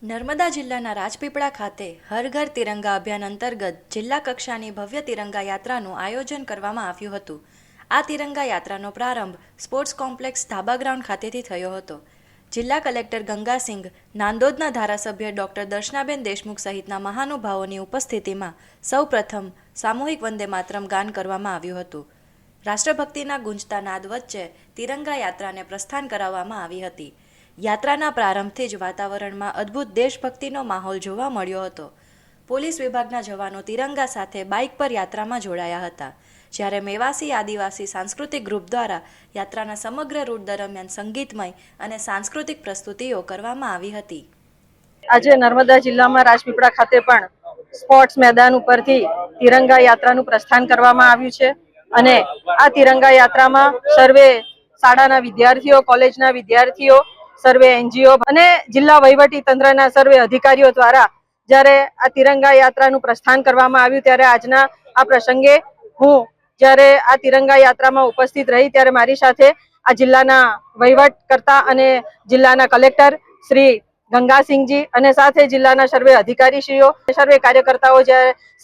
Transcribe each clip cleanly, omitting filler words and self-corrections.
નર્મદા જિલ્લાના રાજપીપળા ખાતે હર ઘર તિરંગા અભિયાન અંતર્ગત જિલ્લા કક્ષાની ભવ્ય તિરંગા યાત્રાનું આયોજન કરવામાં આવ્યું હતું. આ તિરંગા યાત્રાનો પ્રારંભ સ્પોર્ટ્સ કોમ્પ્લેક્સ ધાબા ગ્રાઉન્ડ ખાતેથી થયો હતો. જિલ્લા કલેક્ટર ગંગાસિંઘ, નાંદોદના ધારાસભ્ય ડોક્ટર દર્શનાબેન દેશમુખ સહિતના મહાનુભાવોની ઉપસ્થિતિમાં સૌપ્રથમ સામૂહિક વંદે માતરમ ગાન કરવામાં આવ્યું હતું. રાષ્ટ્રભક્તિના ગુંજતા નાદ વચ્ચે તિરંગા યાત્રાને પ્રસ્થાન કરાવવામાં આવી હતી. યાત્રાના પ્રારંભથી જ વાતાવરણમાં અદ્ભુત દેશભક્તિનો માહોલ જોવા મળ્યો હતો. પોલીસ વિભાગના જવાનો તિરંગા સાથે બાઇક પર યાત્રામાં જોડાયા હતા, જ્યારે મેવાસી આદિવાસી સાંસ્કૃતિક ગ્રુપ દ્વારા યાત્રાના સમગ્ર રૂટ દરમિયાન સંગીતમય અને સાંસ્કૃતિક પ્રસ્તુતિઓ કરવામાં આવી હતી. આજે નર્મદા જિલ્લામાં રાજપીપળા ખાતે પણ સ્પોર્ટ્સ મેદાન ઉપરથી તિરંગા યાત્રાનું પ્રસ્થાન કરવામાં આવ્યું છે અને આ તિરંગા યાત્રામાં સર્વે શાળાના વિદ્યાર્થીઓ, કોલેજના વિદ્યાર્થીઓ, સર્વે એનજીઓ અને જિલ્લા વહીવટી તંત્રના સર્વે અધિકારીઓ દ્વારા જ્યારે આ તિરંગા યાત્રાનું પ્રસ્થાન કરવામાં આવ્યું ત્યારે આજના આ પ્રસંગે હું જ્યારે આ તિરંગા યાત્રામાં ઉપસ્થિત રહી ત્યારે મારી સાથે આ જિલ્લાના વહીવટકર્તા અને જિલ્લાના કલેક્ટર શ્રી ગંગાસિંહજી અને સાથે જિલ્લાના સર્વે અધિકારીશ્રીઓ, સર્વે કાર્યકર્તાઓ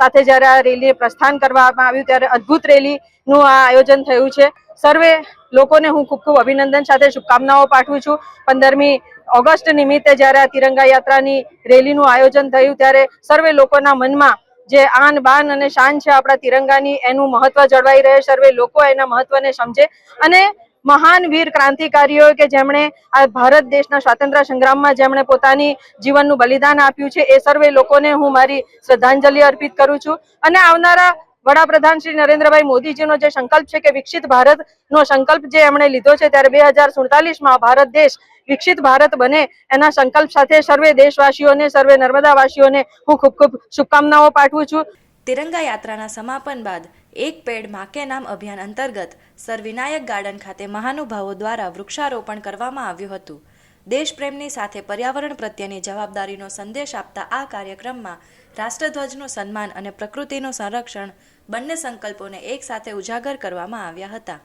સાથે જ્યારે આ રેલી પ્રસ્થાન કરવામાં આવ્યું ત્યારે અદ્ભુત રેલીનું આ આયોજન થયું છે. સર્વે લોકોને હું ખૂબ ખૂબ અભિનંદન સાથે શુભકામનાઓ પાઠવું છું. 15મી ઓગસ્ટ નિમિત્તે જ્યારે આ તિરંગા યાત્રાની રેલીનું આયોજન થયું ત્યારે સર્વે લોકોના મનમાં જે આન બાન અને શાન છે આપણા તિરંગાની, એનું મહત્વ જળવાઈ રહે, સર્વે લોકો એના મહત્વને સમજે અને મહાન વીર ક્રાંતિકારીઓ કે જેમણે આ ભારત દેશના સ્વાતંત્ર્ય સંગ્રામમાં જેમણે પોતાની જીવનનું બલિદાન આપ્યું છે એ સર્વે લોકોને હું મારી શ્રદ્ધાંજલિ અર્પિત કરું છું. અને આવનારા વડાપ્રધાન શ્રી નરેન્દ્રભાઈ મોદીજીનો જે સંકલ્પ છે કે વિકસિત ભારતનો સંકલ્પ જે એમણે લીધો છે ત્યારે 2047માં ભારત દેશ વિકસિત ભારત બને એના સંકલ્પ સાથે સર્વે દેશવાસીઓને, સર્વે નર્મદાવાસીઓને હું ખૂબ ખૂબ શુભકામનાઓ પાઠવું છું. તિરંગા યાત્રાના સમાપન બાદ એક પેડ માં કે નામ અભિયાન અંતર્ગત સર વિનાયક ગાર્ડન ખાતે મહાનુભાવો દ્વારા વૃક્ષારોપણ કરવામાં આવ્યું હતું. દેશપ્રેમની સાથે પર્યાવરણ પ્રત્યેની જવાબદારીનો સંદેશ આપતા આ કાર્યક્રમમાં રાષ્ટ્રધ્વજનું સન્માન અને પ્રકૃતિનું સંરક્ષણ બંને સંકલ્પોને એક સાથે ઉજાગર કરવામાં આવ્યા હતા.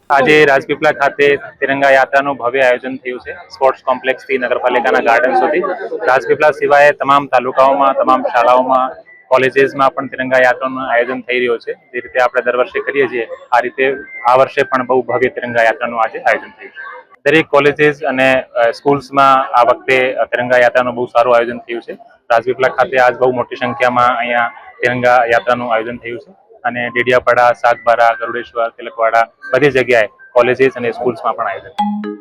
આજે રાજપીપળા ખાતે તિરંગા યાત્રાનું ભવ્ય આયોજન થયું છે. સ્પોર્ટ્સ કોમ્પ્લેક્સથી નગરપાલિકાના ગાર્ડન સુધી રાજપીપળા સિવાય તમામ તાલુકાઓમાં, તમામ શાળાઓમાં, કોલેજીસમાં પણ તિરંગા યાત્રાનું આયોજન થઈ રહ્યું છે. જે રીતે આપણે દર વર્ષે કરીએ છીએ આ રીતે આ વર્ષે પણ બહુ ભવ્ય તિરંગા યાત્રાનું આજે આયોજન થયું છે. દરેક કોલેજીસ અને સ્કૂલ્સમાં આ વખતે તિરંગા યાત્રાનું બહુ સારું આયોજન થયું છે. રાજપીપળા ખાતે આજ બહુ મોટી સંખ્યામાં અહીંયા તિરંગા યાત્રાનું આયોજન થયું છે અને ડેડિયાપાડા, સાગબારા, ગરુડેશ્વર, તિલકવાડા બધી જગ્યાએ કોલેજીસ અને સ્કૂલ્સમાં પણ આયોજન